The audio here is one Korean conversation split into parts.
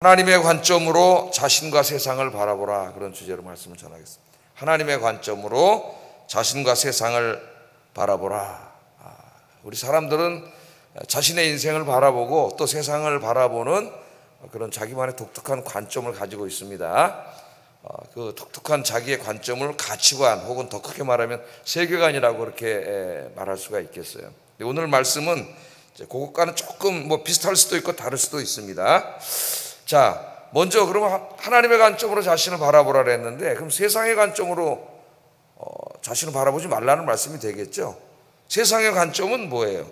하나님의 관점으로 자신과 세상을 바라보라, 그런 주제로 말씀을 전하겠습니다. 하나님의 관점으로 자신과 세상을 바라보라. 우리 사람들은 자신의 인생을 바라보고 또 세상을 바라보는 그런 자기만의 독특한 관점을 가지고 있습니다. 그 독특한 자기의 관점을 가치관, 혹은 더 크게 말하면 세계관이라고 그렇게 말할 수가 있겠어요. 오늘 말씀은 그것과는 조금 비슷할 수도 있고 다를 수도 있습니다. 자, 먼저 그러면 하나님의 관점으로 자신을 바라보라 그랬는데, 그럼 세상의 관점으로 자신을 바라보지 말라는 말씀이 되겠죠. 세상의 관점은 뭐예요?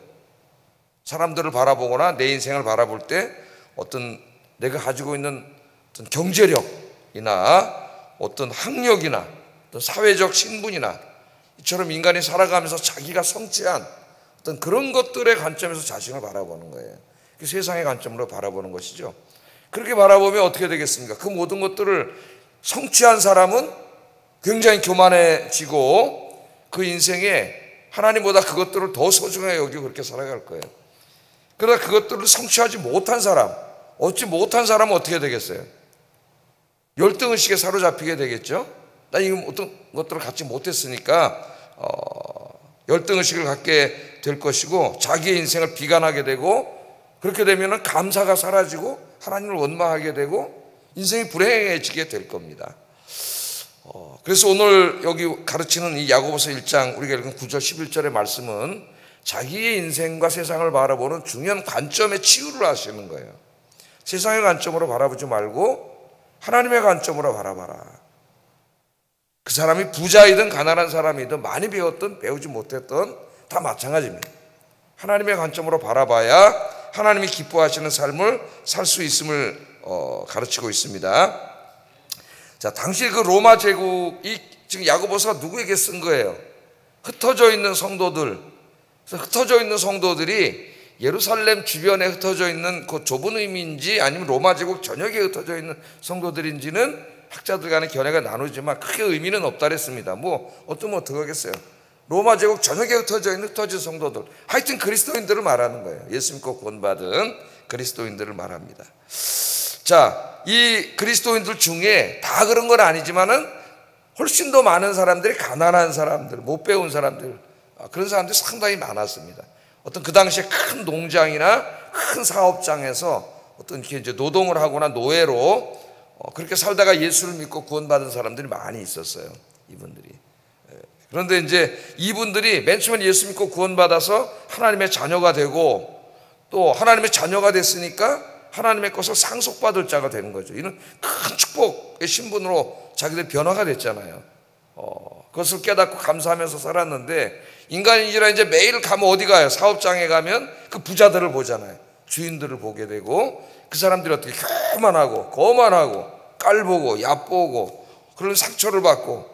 사람들을 바라보거나 내 인생을 바라볼 때 어떤 내가 가지고 있는 어떤 경제력이나 어떤 학력이나 어떤 사회적 신분이나 이처럼 인간이 살아가면서 자기가 성취한 어떤 그런 것들의 관점에서 자신을 바라보는 거예요. 그 세상의 관점으로 바라보는 것이죠. 그렇게 바라보면 어떻게 되겠습니까? 그 모든 것들을 성취한 사람은 굉장히 교만해지고 그 인생에 하나님보다 그것들을 더 소중하게 여기고 그렇게 살아갈 거예요. 그러나 그것들을 성취하지 못한 사람, 얻지 못한 사람은 어떻게 되겠어요? 열등의식에 사로잡히게 되겠죠. 나 이거 어떤 것들을 갖지 못했으니까 열등의식을 갖게 될 것이고, 자기의 인생을 비관하게 되고, 그렇게 되면 감사가 사라지고 하나님을 원망하게 되고 인생이 불행해지게 될 겁니다. 그래서 오늘 여기 가르치는 이 야고보서 1장 우리가 읽은 9절 11절의 말씀은 자기의 인생과 세상을 바라보는 중요한 관점의 치유를 하시는 거예요. 세상의 관점으로 바라보지 말고 하나님의 관점으로 바라봐라. 그 사람이 부자이든 가난한 사람이든 많이 배웠든 배우지 못했든 다 마찬가지입니다. 하나님의 관점으로 바라봐야 하나님이 기뻐하시는 삶을 살 수 있음을 가르치고 있습니다. 자, 당시 그 로마 제국이 지금 야고보서가 누구에게 쓴 거예요? 흩어져 있는 성도들. 그래서 흩어져 있는 성도들이 예루살렘 주변에 흩어져 있는 그 좁은 의미인지 아니면 로마 제국 전역에 흩어져 있는 성도들인지는 학자들 간의 견해가 나누지만 크게 의미는 없다 그랬습니다. 어쩌면 어떡하겠어요. 로마 제국 전역에 흩어져 있는 흩어진 성도들, 하여튼 그리스도인들을 말하는 거예요. 예수 믿고 구원받은 그리스도인들을 말합니다. 자, 이 그리스도인들 중에 다 그런 건 아니지만은 훨씬 더 많은 사람들이 가난한 사람들, 못 배운 사람들, 그런 사람들이 상당히 많았습니다. 어떤 그 당시에 큰 농장이나 큰 사업장에서 어떤 이렇게 이제 노동을 하거나 노예로 그렇게 살다가 예수를 믿고 구원받은 사람들이 많이 있었어요. 이분들이. 그런데 이제 이분들이 맨 처음에 예수 믿고 구원받아서 하나님의 자녀가 되고, 또 하나님의 자녀가 됐으니까 하나님의 것을 상속받을 자가 되는 거죠. 이는 큰 축복의 신분으로 자기들 변화가 됐잖아요. 그것을 깨닫고 감사하면서 살았는데, 인간인지라 이제 매일 가면 어디 가요? 사업장에 가면 그 부자들을 보잖아요. 주인들을 보게 되고, 그 사람들이 어떻게 교만하고 거만하고 깔보고 얕보고 그런 상처를 받고,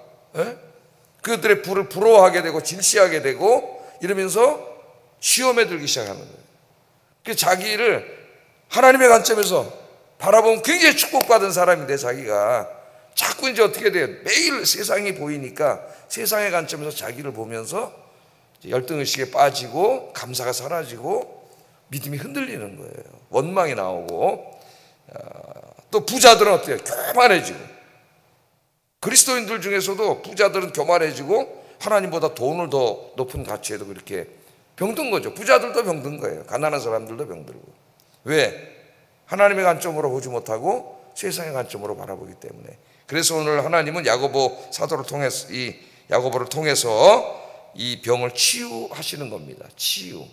그들의 부를 부러워하게 되고 질시하게 되고 이러면서 시험에 들기 시작하는 거예요. 그 자기를 하나님의 관점에서 바라보면 굉장히 축복받은 사람인데, 자기가 자꾸 이제 어떻게 돼요? 매일 세상이 보이니까 세상의 관점에서 자기를 보면서 열등의식에 빠지고 감사가 사라지고 믿음이 흔들리는 거예요. 원망이 나오고, 또 부자들은 어때요? 교만해지고, 그리스도인들 중에서도 부자들은 교만해지고 하나님보다 돈을 더 높은 가치에도 그렇게 병든 거죠. 부자들도 병든 거예요. 가난한 사람들도 병들고. 왜? 하나님의 관점으로 보지 못하고 세상의 관점으로 바라보기 때문에. 그래서 오늘 하나님은 야고보 사도를 통해서, 이 야고보를 통해서 이 병을 치유하시는 겁니다. 치유.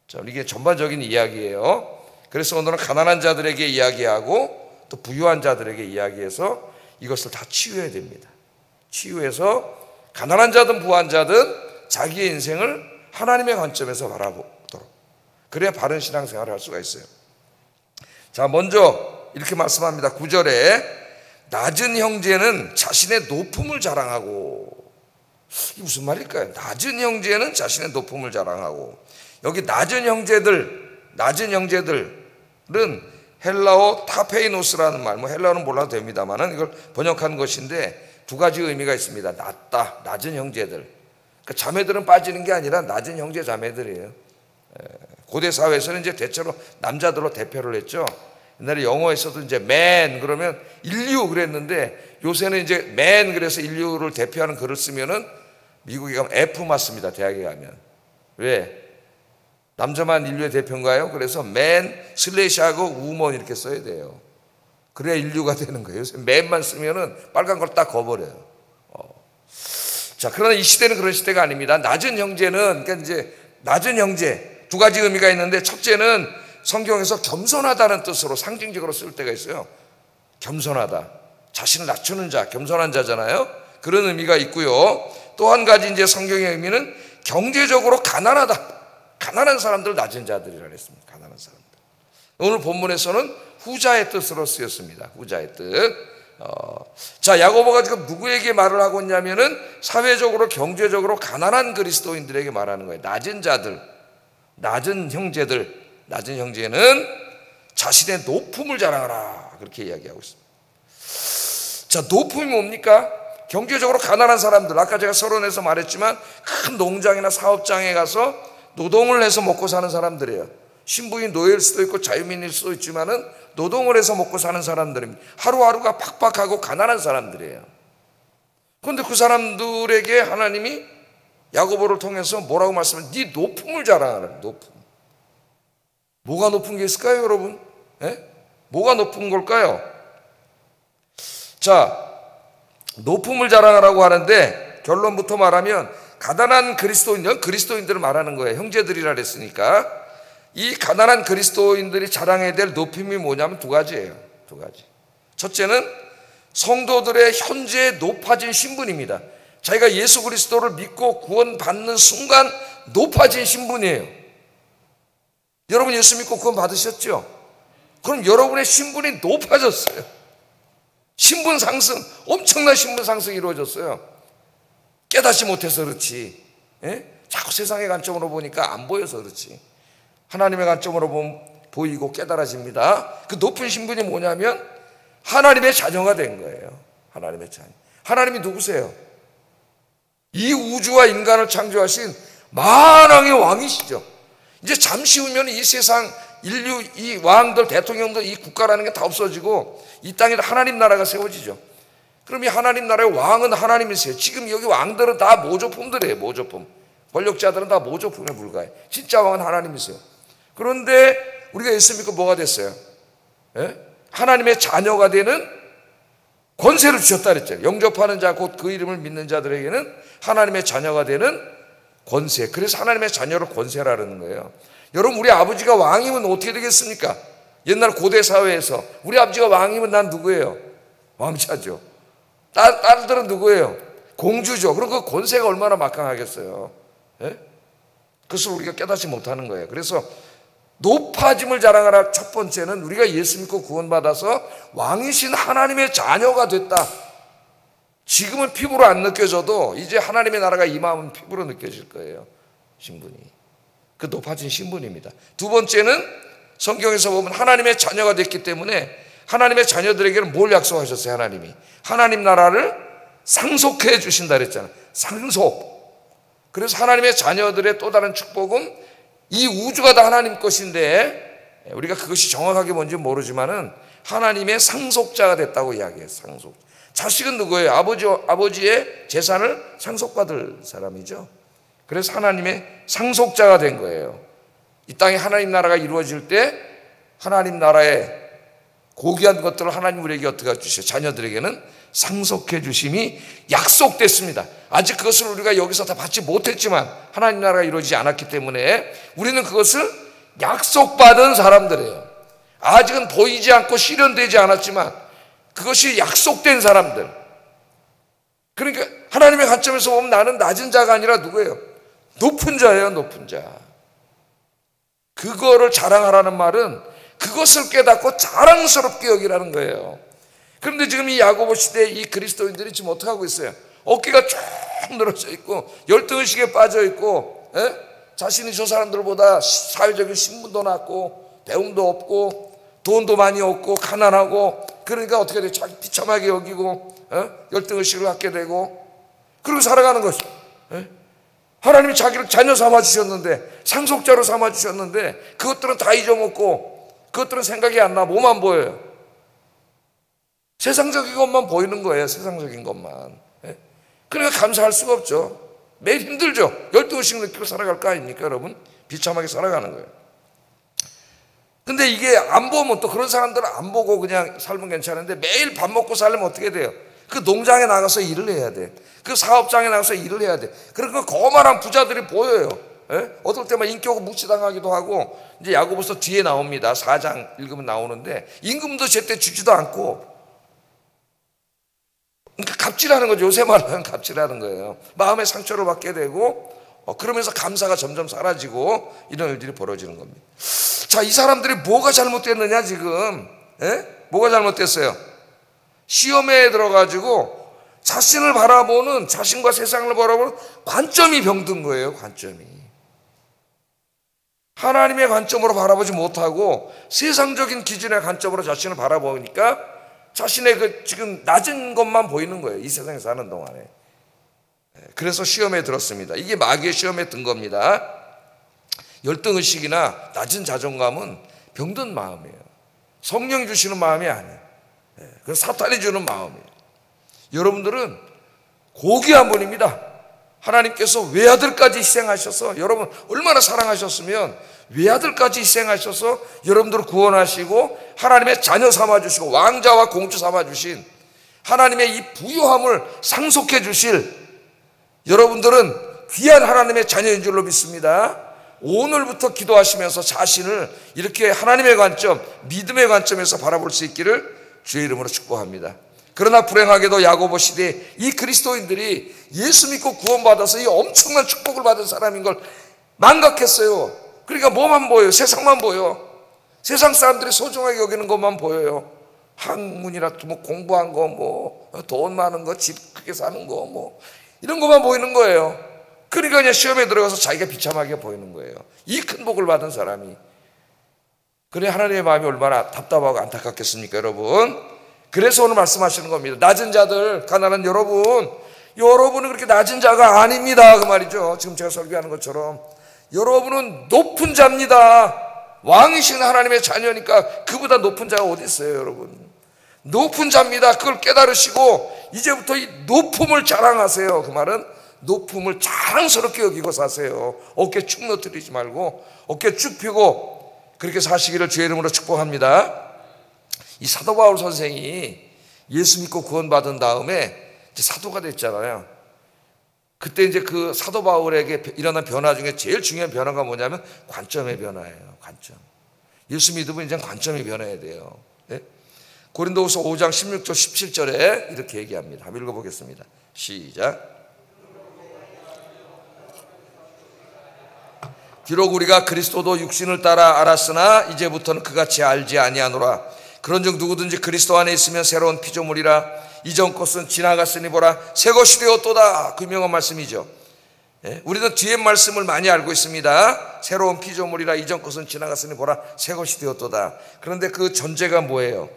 자, 이게 전반적인 이야기예요. 그래서 오늘은 가난한 자들에게 이야기하고 또 부유한 자들에게 이야기해서 이것을 다 치유해야 됩니다. 치유해서 가난한 자든 부한 자든 자기의 인생을 하나님의 관점에서 바라보도록, 그래야 바른 신앙생활을 할 수가 있어요. 자, 먼저 이렇게 말씀합니다. 9절에 낮은 형제는 자신의 높음을 자랑하고. 이게 무슨 말일까요? 낮은 형제는 자신의 높음을 자랑하고. 여기 낮은 형제들은 헬라어 타페이노스라는 말, 헬라어는 몰라도 됩니다만은 이걸 번역한 것인데 두 가지 의미가 있습니다. 낮다, 낮은 형제들. 그러니까 자매들은 빠지는 게 아니라 낮은 형제 자매들이에요. 고대 사회에서는 이제 대체로 남자들로 대표를 했죠. 옛날에 영어에서도 이제 man 그러면 인류 그랬는데 요새는 이제 man 그래서 인류를 대표하는 글을 쓰면은 미국에 가면 F 맞습니다. 대학에 가면. 왜? 남자만 인류의 대표인가요? 그래서 man 슬래시하고 woman 이렇게 써야 돼요. 그래야 인류가 되는 거예요. 요새 man만 쓰면은 빨간 걸 딱 거버려요. 자, 그러나 이 시대는 그런 시대가 아닙니다. 낮은 형제는, 그러니까 이제 낮은 형제 두 가지 의미가 있는데, 첫째는 성경에서 겸손하다는 뜻으로 상징적으로 쓸 때가 있어요. 겸손하다, 자신을 낮추는 자, 겸손한 자잖아요. 그런 의미가 있고요. 또 한 가지 이제 성경의 의미는 경제적으로 가난하다, 가난한 사람들, 낮은 자들이라 했습니다. 가난한 사람들. 오늘 본문에서는 후자의 뜻으로 쓰였습니다. 후자의 뜻. 자, 야고보가 지금 누구에게 말을 하고 있냐면은 사회적으로 경제적으로 가난한 그리스도인들에게 말하는 거예요. 낮은 자들, 낮은 형제들, 낮은 형제는 자신의 높음을 자랑하라, 그렇게 이야기하고 있습니다. 자, 높음이 뭡니까? 경제적으로 가난한 사람들, 아까 제가 서론에서 말했지만 큰 농장이나 사업장에 가서 노동을 해서 먹고 사는 사람들이에요. 신부인 노예일 수도 있고 자유민일 수도 있지만은 노동을 해서 먹고 사는 사람들입니다. 하루하루가 팍팍하고 가난한 사람들이에요. 그런데 그 사람들에게 하나님이 야고보를 통해서 뭐라고 말씀하면 네 높음을 자랑하라. 높음. 뭐가 높은 게 있을까요, 여러분? 예? 뭐가 높은 걸까요? 자, 높음을 자랑하라고 하는데 결론부터 말하면 가난한 그리스도인들을 말하는 거예요. 형제들이라 그랬으니까. 이 가난한 그리스도인들이 자랑해야 될 높임이 뭐냐면 두 가지예요. 두 가지. 첫째는 성도들의 현재 높아진 신분입니다. 자기가 예수 그리스도를 믿고 구원받는 순간 높아진 신분이에요. 여러분 예수 믿고 구원 받으셨죠? 그럼 여러분의 신분이 높아졌어요. 신분 상승, 엄청난 신분 상승이 이루어졌어요. 깨닫지 못해서 그렇지. 예? 자꾸 세상의 관점으로 보니까 안 보여서 그렇지. 하나님의 관점으로 보면 보이고 깨달아집니다. 그 높은 신분이 뭐냐면 하나님의 자녀가 된 거예요. 하나님의 자녀. 하나님이 누구세요? 이 우주와 인간을 창조하신 만왕의 왕이시죠. 이제 잠시 후면 이 세상 인류, 이 왕들, 대통령들, 이 국가라는 게 다 없어지고 이 땅에 하나님 나라가 세워지죠. 그럼 이 하나님 나라의 왕은 하나님이세요. 지금 여기 왕들은 다 모조품들이에요. 모조품. 권력자들은 다 모조품에 불과해요. 진짜 왕은 하나님이세요. 그런데 우리가 예수 믿고 뭐가 됐어요? 예? 하나님의 자녀가 되는 권세를 주셨다 그랬죠. 영접하는 자, 곧 그 이름을 믿는 자들에게는 하나님의 자녀가 되는 권세. 그래서 하나님의 자녀를 권세라는 거예요. 여러분, 우리 아버지가 왕이면 어떻게 되겠습니까? 옛날 고대 사회에서 우리 아버지가 왕이면 난 누구예요? 왕자죠. 딸들은 누구예요? 공주죠. 그럼 그 권세가 얼마나 막강하겠어요. 예? 그것을 우리가 깨닫지 못하는 거예요. 그래서 높아짐을 자랑하라. 첫 번째는 우리가 예수 믿고 구원받아서 왕이신 하나님의 자녀가 됐다. 지금은 피부로 안 느껴져도 이제 하나님의 나라가 임하면 피부로 느껴질 거예요. 신분이. 그 높아진 신분입니다. 두 번째는 성경에서 보면 하나님의 자녀가 됐기 때문에 하나님의 자녀들에게는 뭘 약속하셨어요? 하나님이 하나님 나라를 상속해 주신다 그랬잖아요. 상속. 그래서 하나님의 자녀들의 또 다른 축복은 이 우주가 다 하나님 것인데 우리가 그것이 정확하게 뭔지 모르지만은 하나님의 상속자가 됐다고 이야기해요. 상속. 자식은 누구예요? 아버지의 재산을 상속받을 사람이죠. 그래서 하나님의 상속자가 된 거예요. 이 땅에 하나님 나라가 이루어질 때 하나님 나라의 고귀한 것들을 하나님 우리에게 어떻게 주셔요? 자녀들에게는 상속해 주심이 약속됐습니다. 아직 그것을 우리가 여기서 다 받지 못했지만 하나님 나라가 이루어지지 않았기 때문에 우리는 그것을 약속받은 사람들이에요. 아직은 보이지 않고 실현되지 않았지만 그것이 약속된 사람들. 그러니까 하나님의 관점에서 보면 나는 낮은 자가 아니라 누구예요? 높은 자예요. 높은 자. 그거를 자랑하라는 말은 그것을 깨닫고 자랑스럽게 여기라는 거예요. 그런데 지금 이 야고보 시대에 이 그리스도인들이 지금 어떻게 하고 있어요? 어깨가 쭉 늘어져 있고 열등의식에 빠져 있고 자신이 저 사람들보다 사회적인 신분도 낮고 배움도 없고 돈도 많이 없고 가난하고 그러니까 어떻게 돼요? 자기 비참하게 여기고 열등의식을 갖게 되고 그러고 살아가는 것이 하나님이 자기를 자녀 삼아주셨는데 상속자로 삼아주셨는데 그것들은 다 잊어먹고 그것들은 생각이 안 나. 뭐만 보여요? 세상적인 것만 보이는 거예요. 세상적인 것만. 그러니까 감사할 수가 없죠. 매일 힘들죠. 열등의식 느끼고 살아갈 거 아닙니까 여러분? 비참하게 살아가는 거예요. 근데 이게 안 보면, 또 그런 사람들은 안 보고 그냥 살면 괜찮은데 매일 밥 먹고 살려면 어떻게 돼요? 그 농장에 나가서 일을 해야 돼. 그 사업장에 나가서 일을 해야 돼. 그러니까 거만한 부자들이 보여요. 어떨 때만 인격 무시당하기도 하고. 이제 야고보서 뒤에 나옵니다. 4장 읽으면 나오는데 임금도 제때 주지도 않고, 그러니까 갑질하는 거죠. 요새 말로 하면 갑질하는 거예요. 마음의 상처를 받게 되고, 그러면서 감사가 점점 사라지고 이런 일들이 벌어지는 겁니다. 자, 이 사람들이 뭐가 잘못됐느냐 지금? 뭐가 잘못됐어요? 시험에 들어가지고 자신을 바라보는, 자신과 세상을 바라보는 관점이 병든 거예요. 관점이 하나님의 관점으로 바라보지 못하고 세상적인 기준의 관점으로 자신을 바라보니까 자신의 그 지금 낮은 것만 보이는 거예요. 이 세상에 사는 동안에. 그래서 시험에 들었습니다. 이게 마귀의 시험에 든 겁니다. 열등의식이나 낮은 자존감은 병든 마음이에요. 성령이 주시는 마음이 아니에요. 그건 사탄이 주는 마음이에요. 여러분들은 고귀한 분입니다. 하나님께서 외아들까지 희생하셔서, 여러분 얼마나 사랑하셨으면 외아들까지 희생하셔서 여러분들을 구원하시고 하나님의 자녀 삼아주시고 왕자와 공주 삼아주신 하나님의 이 부요함을 상속해 주실 여러분들은 귀한 하나님의 자녀인 줄로 믿습니다. 오늘부터 기도하시면서 자신을 이렇게 하나님의 관점, 믿음의 관점에서 바라볼 수 있기를 주의 이름으로 축복합니다. 그러나 불행하게도 야고보 시대에 이 그리스도인들이 예수 믿고 구원받아서 이 엄청난 축복을 받은 사람인 걸 망각했어요. 그러니까 뭐만 보여요? 세상만 보여. 세상 사람들이 소중하게 여기는 것만 보여요. 학문이나 뭐 공부한 거, 뭐 돈 많은 거, 집 크게 사는 거, 뭐 이런 것만 보이는 거예요. 그러니까 그냥 시험에 들어가서 자기가 비참하게 보이는 거예요. 이 큰 복을 받은 사람이. 그래 하나님의 마음이 얼마나 답답하고 안타깝겠습니까 여러분? 그래서 오늘 말씀하시는 겁니다. 낮은 자들, 가난한 여러분은 그렇게 낮은 자가 아닙니다 그 말이죠. 지금 제가 설교하는 것처럼 여러분은 높은 자입니다. 왕이신 하나님의 자녀니까 그보다 높은 자가 어디 있어요 여러분? 높은 자입니다. 그걸 깨달으시고 이제부터 이 높음을 자랑하세요. 그 말은 높음을 자랑스럽게 여기고 사세요. 어깨 축 너뜨리지 말고 어깨 쭉 펴고 그렇게 사시기를 주의 이름으로 축복합니다. 이 사도 바울 선생이 예수 믿고 구원받은 다음에 이제 사도가 됐잖아요. 그때 이제 그 사도 바울에게 일어난 변화 중에 제일 중요한 변화가 뭐냐면 관점의 변화예요. 관점. 예수 믿으면 이제 관점이 변해야 돼요. 네? 고린도후서 5장 16절 17절에 이렇게 얘기합니다. 한번 읽어보겠습니다. 시작. 비록 우리가 그리스도도 육신을 따라 알았으나 이제부터는 그같이 알지 아니하노라. 그런즉 누구든지 그리스도 안에 있으면 새로운 피조물이라. 이전 것은 지나갔으니 보라 새 것이 되었도다. 그 유명한 말씀이죠. 우리는 뒤에 말씀을 많이 알고 있습니다. 새로운 피조물이라. 이전 것은 지나갔으니 보라 새 것이 되었도다. 그런데 그 전제가 뭐예요?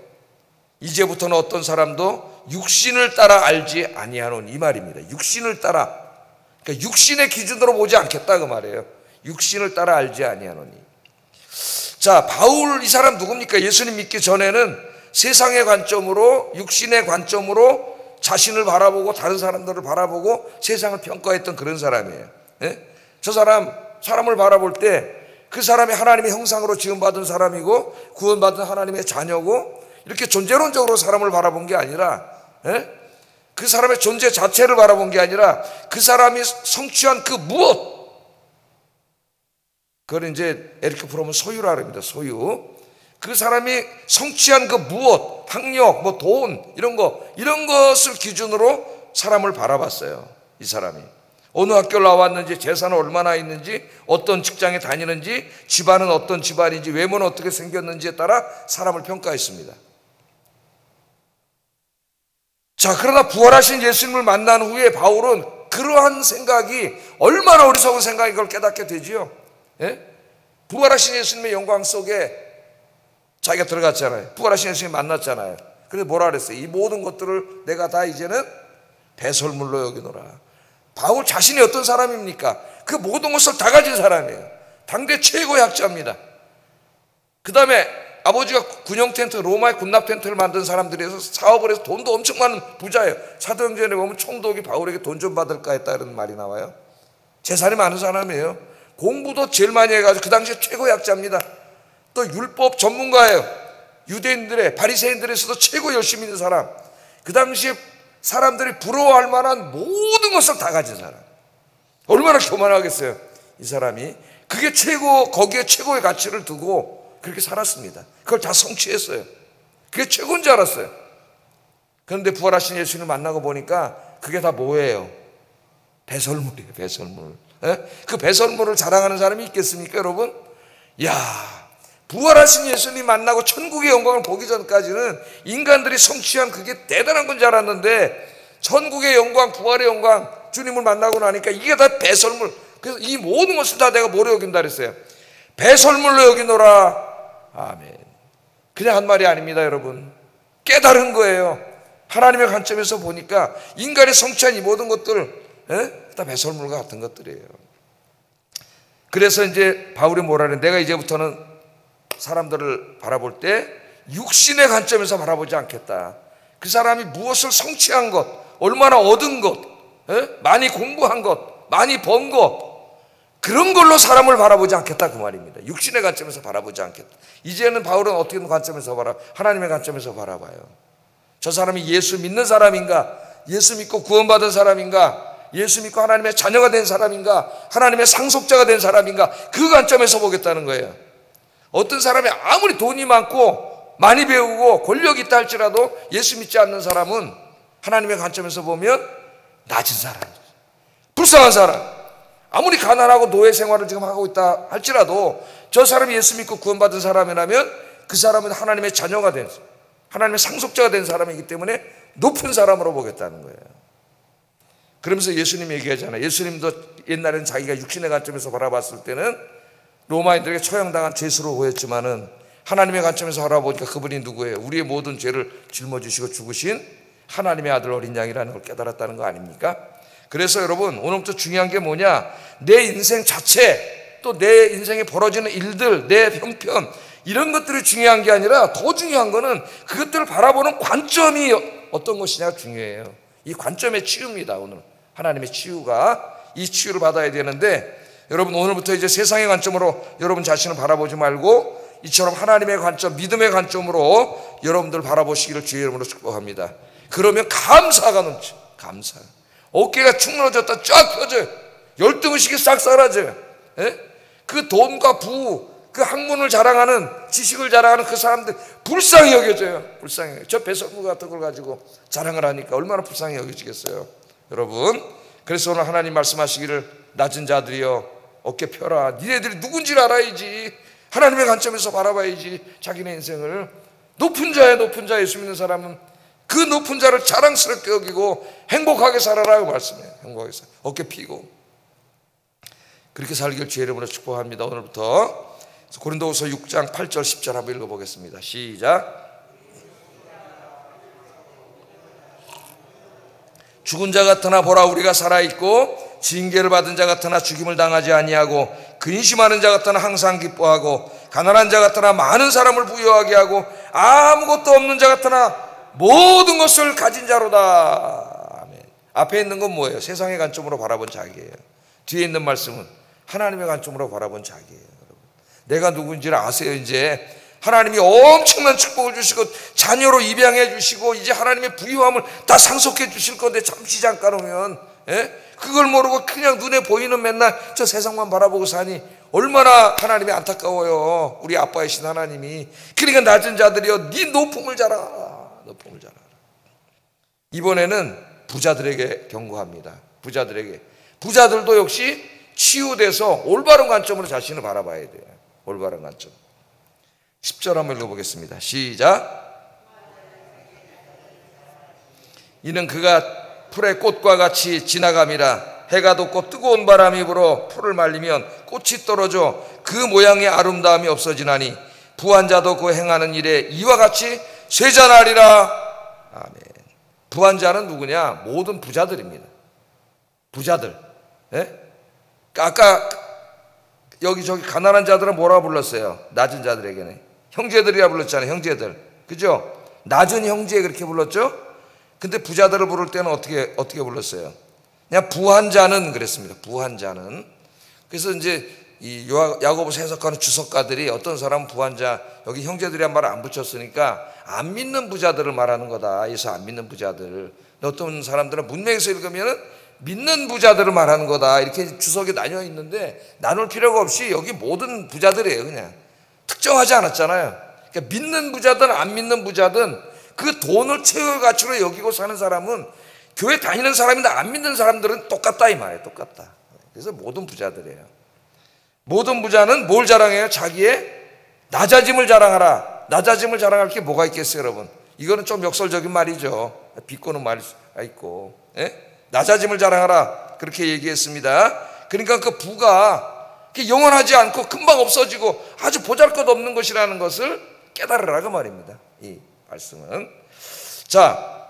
이제부터는 어떤 사람도 육신을 따라 알지 아니하노니, 이 말입니다. 육신을 따라, 그러니까 육신의 기준으로 보지 않겠다 그 말이에요. 육신을 따라 알지 아니하노니. 자, 바울 이 사람 누굽니까? 예수님 믿기 전에는 세상의 관점으로, 육신의 관점으로 자신을 바라보고 다른 사람들을 바라보고 세상을 평가했던 그런 사람이에요. 저 사람을 바라볼 때 그 사람이 하나님의 형상으로 지음받은 사람이고 구원받은 하나님의 자녀고 이렇게 존재론적으로 사람을 바라본 게 아니라, 그 사람의 존재 자체를 바라본 게 아니라 그 사람이 성취한 그 무엇, 그걸 이제 에리크 프롬은 소유라 합니다. 소유. 그 사람이 성취한 그 무엇, 학력, 뭐 돈, 이런 것을 기준으로 사람을 바라봤어요. 이 사람이 어느 학교를 나왔는지, 재산은 얼마나 있는지, 어떤 직장에 다니는지, 집안은 어떤 집안인지, 외모는 어떻게 생겼는지에 따라 사람을 평가했습니다. 자, 그러나 부활하신 예수님을 만난 후에 바울은 그러한 생각이 얼마나 어리석은 생각인 걸 깨닫게 되지요. 부활하신 예수님의 영광 속에 자기가 들어갔잖아요. 부활하신 예수님 만났잖아요. 그래서 뭐라 그랬어요? 이 모든 것들을 내가 다 이제는 배설물로 여기노라. 바울 자신이 어떤 사람입니까? 그 모든 것을 다 가진 사람이에요. 당대 최고의 학자입니다. 그 다음에 아버지가 군용 텐트, 로마의 군납 텐트를 만든 사람들이 해서 사업을 해서 돈도 엄청 많은 부자예요. 사도행전에 보면 총독이 바울에게 돈 좀 받을까 했다 이런 말이 나와요. 재산이 많은 사람이에요. 공부도 제일 많이 해가지고 그 당시에 최고 약자입니다. 또 율법 전문가예요. 유대인들의, 바리새인들에서도 최고 열심히 있는 사람. 그 당시에 사람들이 부러워할 만한 모든 것을 다 가진 사람. 얼마나 교만하겠어요, 이 사람이. 그게 최고, 거기에 최고의 가치를 두고 그렇게 살았습니다. 그걸 다 성취했어요. 그게 최고인 줄 알았어요. 그런데 부활하신 예수님을 만나고 보니까 그게 다 뭐예요? 배설물이에요, 배설물. 그 배설물을 자랑하는 사람이 있겠습니까, 여러분? 야, 부활하신 예수님 만나고 천국의 영광을 보기 전까지는 인간들이 성취한 그게 대단한 건 줄 알았는데, 천국의 영광, 부활의 영광, 주님을 만나고 나니까 이게 다 배설물. 그래서 이 모든 것을 다 내가 뭐로 여긴다 그랬어요? 배설물로 여기노라. 아멘. 그냥 한 말이 아닙니다, 여러분. 깨달은 거예요. 하나님의 관점에서 보니까 인간이 성취한 이 모든 것들 다 배설물과 같은 것들이에요. 그래서 이제 바울이 뭐라 그래? 내가 이제부터는 사람들을 바라볼 때 육신의 관점에서 바라보지 않겠다. 그 사람이 무엇을 성취한 것, 얼마나 얻은 것, 많이 공부한 것, 많이 번 것, 그런 걸로 사람을 바라보지 않겠다 그 말입니다. 육신의 관점에서 바라보지 않겠다. 이제는 바울은 어떻게 관점에서 하나님의 관점에서 바라봐요. 저 사람이 예수 믿는 사람인가? 예수 믿고 구원받은 사람인가? 예수 믿고 하나님의 자녀가 된 사람인가? 하나님의 상속자가 된 사람인가? 그 관점에서 보겠다는 거예요. 어떤 사람이 아무리 돈이 많고 많이 배우고 권력이 있다 할지라도 예수 믿지 않는 사람은 하나님의 관점에서 보면 낮은 사람이죠. 불쌍한 사람. 아무리 가난하고 노예 생활을 지금 하고 있다 할지라도 저 사람이 예수 믿고 구원받은 사람이라면 그 사람은 하나님의 자녀가 된, 하나님의 상속자가 된 사람이기 때문에 높은 사람으로 보겠다는 거예요. 그러면서 예수님이 얘기하잖아요. 예수님도 옛날에는 자기가 육신의 관점에서 바라봤을 때는 로마인들에게 처형당한 죄수로 보였지만은 하나님의 관점에서 바라보니까 그분이 누구예요? 우리의 모든 죄를 짊어지시고 죽으신 하나님의 아들 어린 양이라는 걸 깨달았다는 거 아닙니까? 그래서 여러분, 오늘부터 중요한 게 뭐냐? 내 인생 자체, 또 내 인생에 벌어지는 일들, 내 형편, 이런 것들이 중요한 게 아니라 더 중요한 거는 그것들을 바라보는 관점이 어떤 것이냐가 중요해요. 이 관점의 치유입니다. 오늘 하나님의 치유가, 이 치유를 받아야 되는데, 여러분 오늘부터 이제 세상의 관점으로 여러분 자신을 바라보지 말고 이처럼 하나님의 관점, 믿음의 관점으로 여러분들 바라보시기를 주의 이름으로 축복합니다. 그러면 감사가 넘쳐. 감사. 어깨가 축 늘어졌다 쫙 펴져요. 열등의식이 싹 사라져요. 그 돈과 부, 그 학문을 자랑하는, 지식을 자랑하는 그 사람들 불쌍히 여겨져요. 불쌍히 여겨져요. 저 배설물 같은 걸 가지고 자랑을 하니까 얼마나 불쌍히 여겨지겠어요, 여러분. 그래서 오늘 하나님 말씀하시기를 낮은 자들이여 어깨 펴라. 니네들이 누군지를 알아야지. 하나님의 관점에서 바라봐야지. 자기네 인생을. 높은 자야, 높은 자. 예수 믿는 사람은 그 높은 자를 자랑스럽게 여기고 행복하게 살아라고 말씀해요. 행복하게 살아. 어깨 피고 그렇게 살길 주의 이름으로 축복합니다. 오늘부터 고린도후서 6장 8절 10절 한번 읽어보겠습니다. 시작. 죽은 자 같으나 보라 우리가 살아있고 징계를 받은 자 같으나 죽임을 당하지 아니하고 근심하는 자 같으나 항상 기뻐하고 가난한 자 같으나 많은 사람을 부유하게 하고 아무것도 없는 자 같으나 모든 것을 가진 자로다. 아멘. 앞에 있는 건 뭐예요? 세상의 관점으로 바라본 자기예요. 뒤에 있는 말씀은 하나님의 관점으로 바라본 자기예요. 여러분. 내가 누군지를 아세요. 이제 하나님이 엄청난 축복을 주시고 자녀로 입양해 주시고 이제 하나님의 부유함을 다 상속해 주실 건데 잠시 잠깐 오면 그걸 모르고 그냥 눈에 보이는 맨날 저 세상만 바라보고 사니 얼마나 하나님이 안타까워요. 우리 아빠이신 하나님이. 그러니까 낮은 자들이여 네 높음을 자라. 높음을 자라. 이번에는 부자들에게 경고합니다. 부자들에게. 부자들도 역시 치유돼서 올바른 관점으로 자신을 바라봐야 돼요. 올바른 관점. 10절 한번 읽어보겠습니다. 시작. 이는 그가 풀의 꽃과 같이 지나감이라. 해가 돋고 뜨거운 바람이 불어 풀을 말리면 꽃이 떨어져 그 모양의 아름다움이 없어지나니 부한 자도 그 행하는 일에 이와 같이 쇠잔하리라. 아멘. 부한 자는 누구냐? 모든 부자들입니다. 부자들. 아까 여기저기 가난한 자들은 뭐라고 불렀어요? 낮은 자들에게는 형제들이라 불렀잖아요. 형제들. 그죠? 낮은 형제 그렇게 불렀죠? 근데 부자들을 부를 때는 어떻게 불렀어요? 그냥 부한 자는 그랬습니다. 부한 자는. 그래서 이제 이 야고보서 해석하는 주석가들이 어떤 사람은 부한 자, 여기 형제들이란 말을 안 붙였으니까 안 믿는 부자들을 말하는 거다. 그래서 안 믿는 부자들. 어떤 사람들은 문맥에서 읽으면은 믿는 부자들을 말하는 거다. 이렇게 주석이 나뉘어 있는데 나눌 필요가 없이 여기 모든 부자들이에요. 그냥 특정하지 않았잖아요. 그러니까 믿는 부자든 안 믿는 부자든 그 돈을 최고의 가치로 여기고 사는 사람은 교회 다니는 사람이나 안 믿는 사람들은 똑같다 이 말이에요. 똑같다. 그래서 모든 부자들이에요. 모든 부자는 뭘 자랑해요? 자기의 낮아짐을 자랑하라. 낮아짐을 자랑할 게 뭐가 있겠어요, 여러분? 이거는 좀 역설적인 말이죠. 비꼬는 말이 있고, 낮아짐을 자랑하라. 그렇게 얘기했습니다. 그러니까 그 부가 영원하지 않고 금방 없어지고 아주 보잘것없는 것이라는 것을 깨달으라 그 말입니다. 이 말씀은. 자,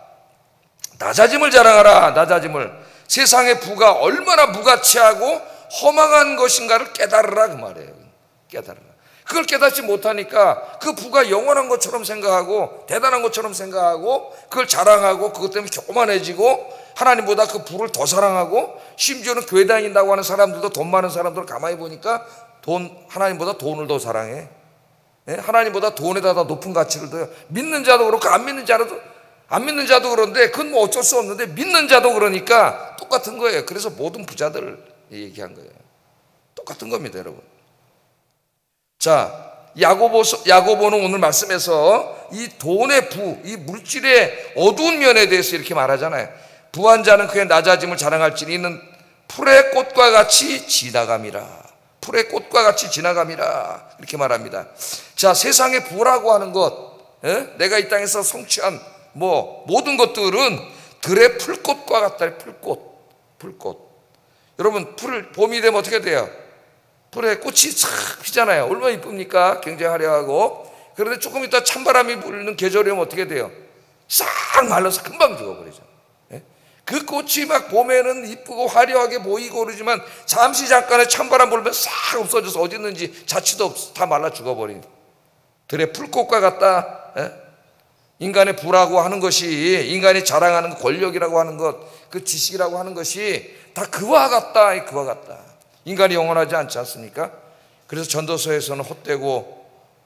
낮아짐을 자랑하라. 낮아짐을. 세상의 부가 얼마나 무가치하고 허망한 것인가를 깨달으라 그 말이에요. 깨달으라. 그걸 깨닫지 못하니까 그 부가 영원한 것처럼 생각하고 대단한 것처럼 생각하고 그걸 자랑하고 그것 때문에 교만해지고 하나님보다 그 부를 더 사랑하고 심지어는 교회 다닌다고 하는 사람들도 돈 많은 사람들을 가만히 보니까 하나님보다 돈을 더 사랑해. 하나님보다 돈에다 더 높은 가치를 둬요. 믿는 자도 그렇고 안 믿는 자도 그런데 그건 뭐 어쩔 수 없는데 믿는 자도 그러니까 똑같은 거예요. 그래서 모든 부자들을 얘기한 거예요. 똑같은 겁니다, 여러분. 자, 야고보는 오늘 말씀에서 이 돈의 부, 이 물질의 어두운 면에 대해서 이렇게 말하잖아요. 부한 자는 그의 낮아짐을 자랑할지니 이는 풀의 꽃과 같이 지나감이라. 풀의 꽃과 같이 지나감이라. 이렇게 말합니다. 자, 세상의 부라고 하는 것, 내가 이 땅에서 성취한 모든 것들은 들의 풀꽃과 같다. 풀꽃. 여러분, 봄이 되면 어떻게 돼요? 풀에 꽃이 싹 피잖아요. 얼마나 이쁩니까? 굉장히 화려하고. 그런데 조금 있다 찬바람이 불는 계절이 오면 어떻게 돼요? 싹 말라서 금방 죽어버리죠. 그 꽃이 막 봄에는 이쁘고 화려하게 보이고 그러지만 잠시 잠깐의 찬바람 불면 싹 없어져서 어디 있는지 자취도 없어 다 말라 죽어버린 들의 풀꽃과 같다. 인간의 부라고 하는 것이, 인간이 자랑하는 권력이라고 하는 것, 그 지식이라고 하는 것이 다 그와 같다. 그와 같다. 인간이 영원하지 않지 않습니까? 그래서 전도서에서는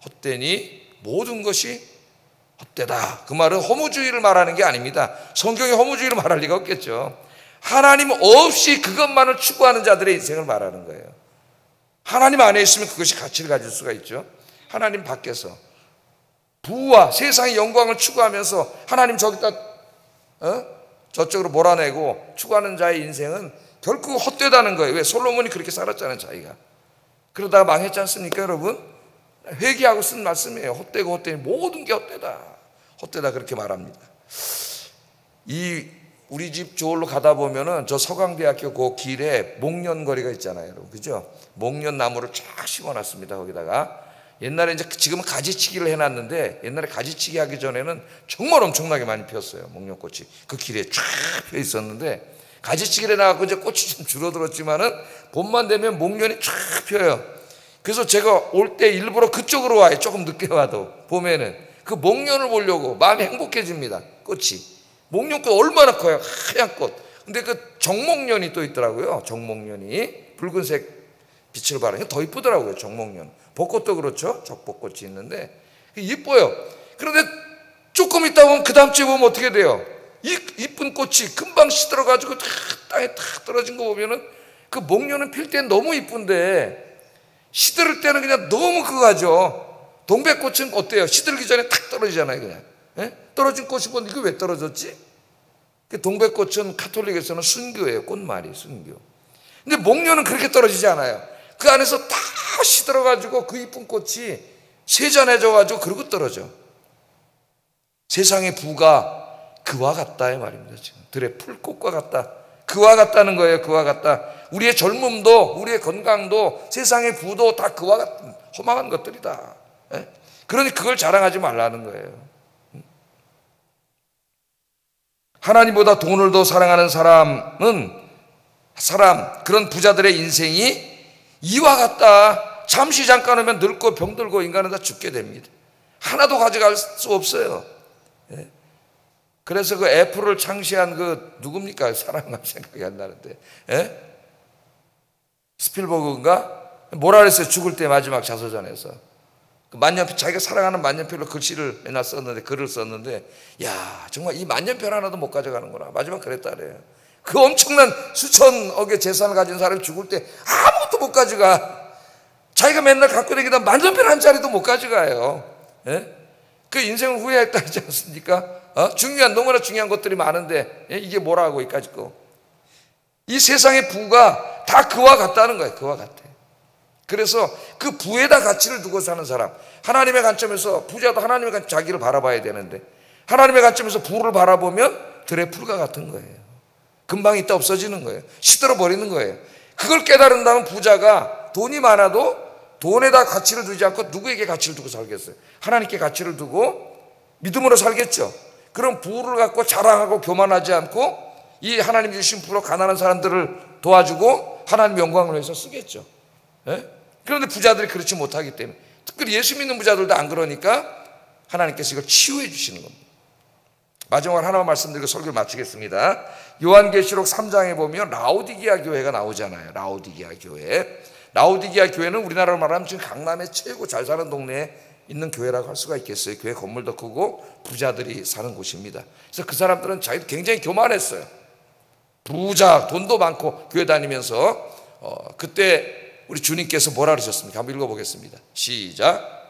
헛되니 모든 것이 헛되다. 그 말은 허무주의를 말하는 게 아닙니다. 성경이 허무주의를 말할 리가 없겠죠. 하나님 없이 그것만을 추구하는 자들의 인생을 말하는 거예요. 하나님 안에 있으면 그것이 가치를 가질 수가 있죠. 하나님 밖에서 부와 세상의 영광을 추구하면서 하나님 저기다 저쪽으로 몰아내고 추구하는 자의 인생은 결국 헛되다는 거예요. 왜? 솔로몬이 그렇게 살았잖아요, 자기가. 그러다가 망했지 않습니까, 여러분? 회개하고 쓴 말씀이에요. 헛되고 헛되니 모든 게 헛되다. 헛되다 그렇게 말합니다. 우리 집 저울로 가다 보면은 저 서강대학교 그 길에 목련거리가 있잖아요, 여러분. 그죠? 목련나무를 쫙 심어놨습니다, 거기다가. 옛날에 지금은 가지치기를 해놨는데 옛날에 가지치기 하기 전에는 정말 엄청나게 많이 피었어요. 목련꽃이. 그 길에 쫙 펴 있었는데 가지치기를 해놔갖고 이제 꽃이 좀 줄어들었지만은 봄만 되면 목련이 쫙 펴요. 그래서 제가 올 때 일부러 그쪽으로 와요. 조금 늦게 와도. 봄에는. 그 목련을 보려고 마음이 행복해집니다. 꽃이. 목련꽃 얼마나 커요. 하얀 꽃. 근데 그 정목련이 또 있더라고요. 정목련이. 붉은색 빛을 발하니 더 이쁘더라고요. 정목련. 벚꽃도 그렇죠. 적벚꽃이 있는데 이뻐요. 그런데 조금 있다 보면 그 다음 주에 보면 어떻게 돼요? 이 이쁜 꽃이 금방 시들어가지고 땅에 탁 떨어진 거 보면은 그 목련은 필 때는 너무 이쁜데 시들을 때는 그냥 너무 그거죠. 동백꽃은 어때요? 시들기 전에 탁 떨어지잖아요, 그냥. 떨어진 꽃이 보면 이거 왜 떨어졌지? 동백꽃은 카톨릭에서는 순교예요. 꽃말이 순교. 근데 목련은 그렇게 떨어지지 않아요. 그 안에서 다 시들어가지고 그 이쁜 꽃이 세잔해져가지고 그러고 떨어져. 세상의 부가 그와 같다 이 말입니다. 지금 들의 풀꽃과 같다. 그와 같다는 거예요. 그와 같다. 우리의 젊음도 우리의 건강도 세상의 부도 다 그와 같은 허망한 것들이다. 그러니 그걸 자랑하지 말라는 거예요. 하나님보다 돈을 더 사랑하는 그런 부자들의 인생이 이와 같다. 잠시 잠깐 오면 늙고 병들고 인간은 다 죽게 됩니다. 하나도 가져갈 수 없어요. 예? 그래서 그 애플을 창시한 그 누굽니까? 사람이 생각이 안 나는데, 예? 스필버그인가? 뭐라 그랬어요? 죽을 때 마지막 자서전에서 그 만년필, 자기가 사랑하는 만년필로 글씨를 맨날 썼는데, 글을 썼는데, 야, 정말 이 만년필 하나도 못 가져가는구나. 마지막 그랬다 그래요. 그 엄청난 수천억의 재산을 가진 사람이 죽을 때 아무것도 못 가져가. 자기가 맨날 갖고 다니던 만년필 한 자리도 못 가져가요. 예? 그 인생을 후회했다 하지 않습니까? 중요한, 너무나 중요한 것들이 많은데, 예? 이게 뭐라고, 이까짓 거. 이 세상의 부가 다 그와 같다는 거예요. 그와 같아. 그래서 그 부에다 가치를 두고 사는 사람, 하나님의 관점에서, 부자도 하나님의 관점, 자기를 바라봐야 되는데, 하나님의 관점에서 부를 바라보면 들의 풀과 같은 거예요. 금방 있다 없어지는 거예요. 시들어 버리는 거예요. 그걸 깨달은다면 부자가 돈이 많아도 돈에다 가치를 두지 않고 누구에게 가치를 두고 살겠어요? 하나님께 가치를 두고 믿음으로 살겠죠. 그럼 부를 갖고 자랑하고 교만하지 않고 이 하나님 주신 부로 가난한 사람들을 도와주고 하나님 영광을 위해서 쓰겠죠. 예? 그런데 부자들이 그렇지 못하기 때문에, 특별히 예수 믿는 부자들도 안 그러니까 하나님께서 이걸 치유해 주시는 겁니다. 마지막으로 하나만 말씀드리고 설교를 마치겠습니다. 요한계시록 3장에 보면 라오디게아 교회가 나오잖아요. 라오디게아 교회. 라오디게아 교회는 우리나라로 말하면 지금 강남에 최고 잘 사는 동네에 있는 교회라고 할 수가 있겠어요. 교회 건물도 크고 부자들이 사는 곳입니다. 그래서 그 사람들은 자기도 굉장히 교만했어요. 부자, 돈도 많고 교회 다니면서 그때 우리 주님께서 뭐라 그러셨습니까? 한번 읽어보겠습니다. 시작.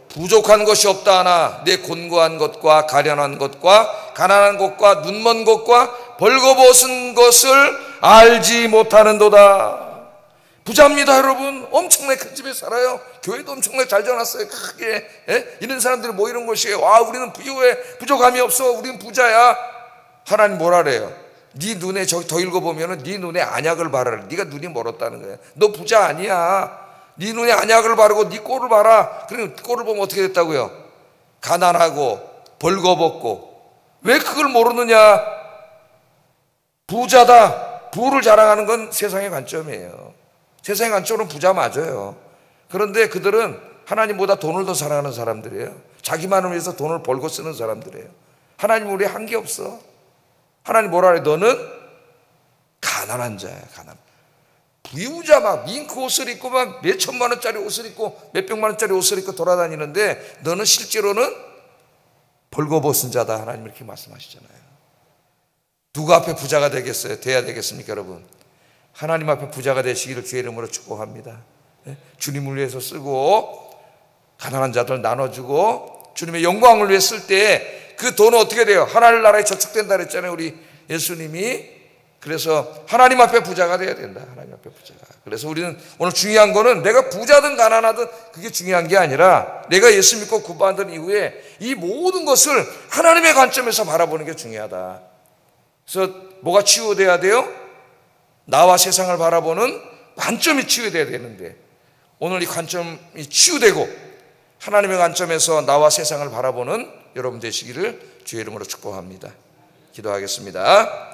부족한 것이 없다 하나 내 곤고한 것과 가련한 것과 가난한 것과 눈먼 것과 벌거벗은 것을 알지 못하는도다. 부자입니다, 여러분. 엄청나게 큰 집에 살아요. 교회도 엄청나게 잘 지어놨어요. 크게. 예? 이런 사람들이 모이는 곳이에요. 와, 우리는 부족함이 없어. 우리는 부자야. 하나님 뭐라 그래요? 네 눈에, 저기 더 읽어보면은 네 눈에 안약을 바르라. 네가 눈이 멀었다는 거야. 너 부자 아니야. 네 눈에 안약을 바르고 네 꼴을 봐라. 그러면 꼴을 보면 어떻게 됐다고요? 가난하고 벌거벗고. 왜 그걸 모르느냐? 부자다. 부를 자랑하는 건 세상의 관점이에요. 세상의 관점으로는 부자 맞아요. 그런데 그들은 하나님보다 돈을 더 사랑하는 사람들이에요. 자기만을 위해서 돈을 벌고 쓰는 사람들이에요. 하나님 우리 한게 없어. 하나님 뭐라 그래? 너는 가난한 자야. 가난. 부유자 막 밍크 옷을 입고 막 몇 천만 원짜리 옷을 입고 몇 백만 원짜리 옷을 입고 돌아다니는데 너는 실제로는 벌거벗은 자다. 하나님 이렇게 말씀하시잖아요. 누구 앞에 부자가 되겠어요? 돼야 되겠습니까, 여러분? 하나님 앞에 부자가 되시기를 주의 이름으로 축복합니다. 주님을 위해서 쓰고 가난한 자들 나눠주고 주님의 영광을 위해 쓸 때 그 돈은 어떻게 돼요? 하나님 나라에 저축된다 그랬잖아요, 우리 예수님이. 그래서 하나님 앞에 부자가 돼야 된다. 하나님 앞에 부자가. 그래서 우리는 오늘 중요한 거는 내가 부자든 가난하든 그게 중요한 게 아니라 내가 예수 믿고 구원받은 이후에 이 모든 것을 하나님의 관점에서 바라보는 게 중요하다. 그래서 뭐가 치유돼야 돼요? 나와 세상을 바라보는 관점이 치유돼야 되는데 오늘 이 관점이 치유되고 하나님의 관점에서 나와 세상을 바라보는 여러분 되시기를 주의 이름으로 축복합니다. 기도하겠습니다.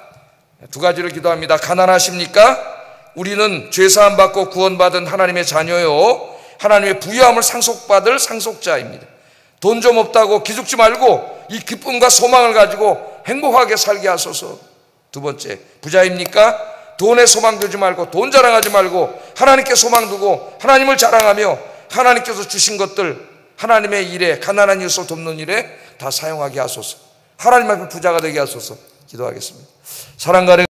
두 가지를 기도합니다. 가난하십니까? 우리는 죄사함 받고 구원받은 하나님의 자녀요, 하나님의 부유함을 상속받을 상속자입니다. 돈 좀 없다고 기죽지 말고 이 기쁨과 소망을 가지고 행복하게 살게 하소서. 두 번째, 부자입니까? 돈에 소망 두지 말고 돈 자랑하지 말고 하나님께 소망 두고 하나님을 자랑하며 하나님께서 주신 것들 하나님의 일에, 가난한 이웃을 돕는 일에 다 사용하게 하소서. 하나님 앞에 부자가 되게 하소서. 기도하겠습니다. 사랑가는